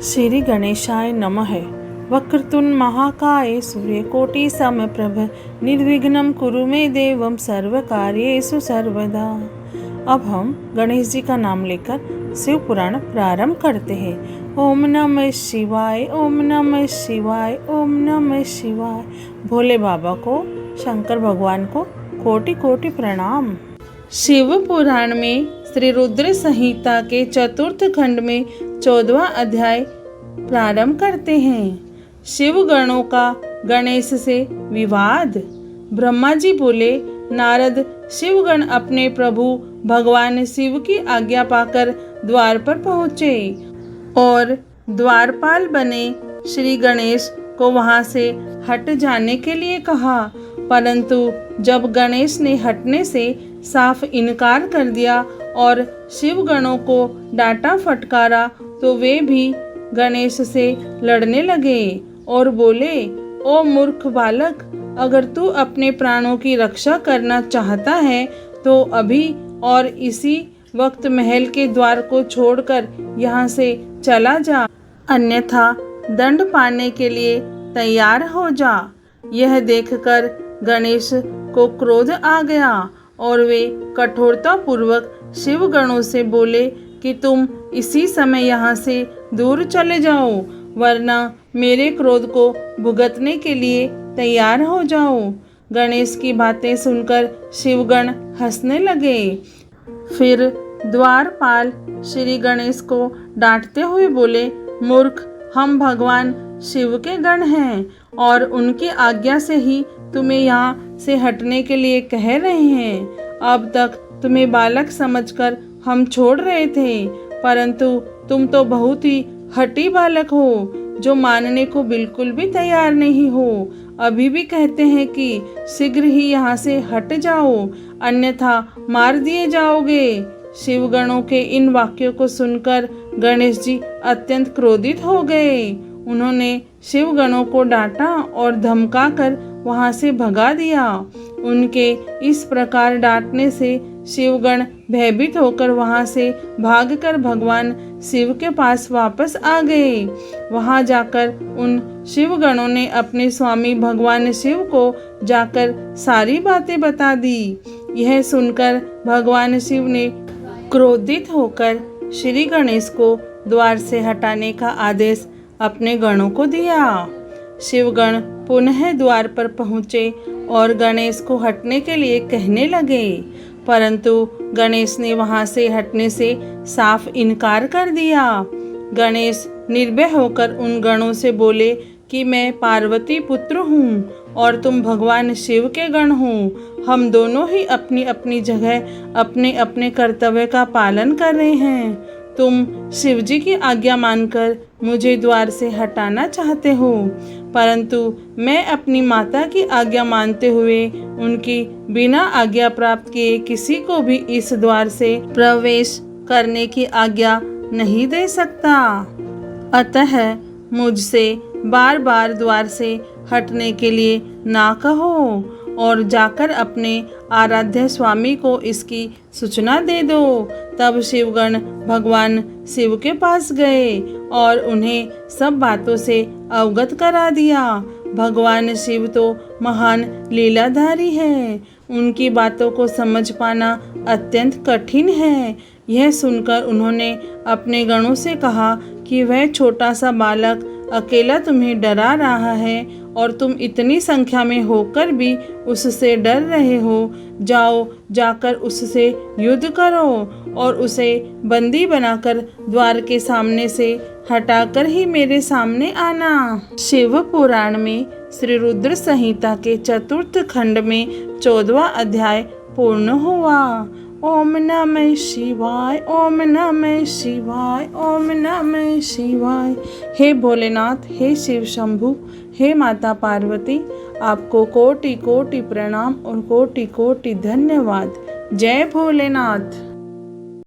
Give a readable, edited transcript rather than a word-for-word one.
श्री गणेशाय नमः। वक्रतुंड महाकाय सूर्यकोटि समप्रभ निर्विघ्नं कुरु मे देवं सर्वकार्येषु सर्वदा। अब हम गणेश जी का नाम लेकर शिव पुराण प्रारंभ करते हैं। ओम नमः शिवाय, ओम नमः शिवाय, ओम नमः शिवाय। भोले बाबा को, शंकर भगवान को कोटि कोटि प्रणाम। शिव पुराण में श्री रुद्र संहिता के चतुर्थ खंड में 14वां अध्याय प्रारंभ करते हैं। शिव गणों का गणेश से विवाद। ब्रह्मा जी बोले, नारद, शिवगण अपने प्रभु भगवान शिव की आज्ञा पाकर द्वार पर पहुँचे और द्वारपाल बने श्री गणेश को वहां से हट जाने के लिए कहा, परंतु जब गणेश ने हटने से साफ इनकार कर दिया और शिवगणों को डांटा फटकारा तो वे भी गणेश से लड़ने लगे और बोले, ओ मूर्ख बालक, अगर तू अपने प्राणों की रक्षा करना चाहता है तो अभी और इसी वक्त महल के द्वार को छोड़कर यहाँ से चला जा, अन्यथा दंड पाने के लिए तैयार हो जा। यह देखकर गणेश को क्रोध आ गया और वे कठोरता पूर्वक शिवगणों से बोले कि तुम इसी समय यहाँ से दूर चले जाओ, वरना मेरे क्रोध को भुगतने के लिए तैयार हो जाओ। गणेश की बातें सुनकर शिवगण हंसने लगे। फिर द्वारपाल श्री गणेश को डांटते हुए बोले, मूर्ख, हम भगवान शिव के गण हैं और उनकी आज्ञा से ही तुम्हें यहाँ से हटने के लिए कह रहे हैं। अब तक तुम्हें बालक समझकर हम छोड़ रहे थे, परंतु तुम तो बहुत ही हठी बालक हो, जो मानने को बिल्कुल भी तैयार नहीं हो। अभी भी कहते हैं कि शीघ्र ही यहाँ से हट जाओ, अन्यथा मार दिए जाओगे। शिवगणों के इन वाक्यों को सुनकर गणेश जी अत्यंत क्रोधित हो गए। उन्होंने शिवगणों को डांटा और धमकाकर वहां से भगा दिया। उनके इस प्रकार डांटने से शिवगण भयभीत होकर वहां से भागकर भगवान शिव के पास वापस आ गए। वहां जाकर उन शिवगणों ने अपने स्वामी भगवान शिव को जाकर सारी बातें बता दी। यह सुनकर भगवान शिव ने क्रोधित होकर श्री गणेश को द्वार से हटाने का आदेश अपने गणों को दिया। शिवगण पुनः द्वार पर पहुँचे और गणेश को हटने के लिए कहने लगे, परंतु गणेश ने वहां से हटने से साफ इनकार कर दिया। गणेश निर्भय होकर उन गणों से बोले कि मैं पार्वती पुत्र हूँ और तुम भगवान शिव के गण हो। हम दोनों ही अपनी अपनी जगह अपने अपने कर्तव्य का पालन कर रहे हैं। तुम शिव जी की आज्ञा मानकर मुझे द्वार से हटाना चाहते हो, परंतु मैं अपनी माता की आज्ञा मानते हुए उनकी बिना आज्ञा प्राप्त किए किसी को भी इस द्वार से प्रवेश करने की आज्ञा नहीं दे सकता। अतः मुझसे बार बार द्वार से हटने के लिए ना कहो और जाकर अपने आराध्य स्वामी को इसकी सूचना दे दो। तब शिवगण भगवान शिव के पास गए और उन्हें सब बातों से अवगत करा दिया। भगवान शिव तो महान लीलाधारी है, उनकी बातों को समझ पाना अत्यंत कठिन है। यह सुनकर उन्होंने अपने गणों से कहा कि वह छोटा सा बालक अकेला तुम्हें डरा रहा है और तुम इतनी संख्या में होकर भी उससे डर रहे हो। जाओ, जाकर उससे युद्ध करो और उसे बंदी बनाकर द्वार के सामने से हटाकर ही मेरे सामने आना। शिव पुराण में श्री रुद्र संहिता के चतुर्थ खंड में 14वां अध्याय पूर्ण हुआ। ओम नमः शिवाय, ओम नमः शिवाय, ओम नमः शिवाय। हे भोलेनाथ, हे शिव शंभु, हे माता पार्वती, आपको कोटि कोटि प्रणाम और कोटि कोटि धन्यवाद। जय भोलेनाथ।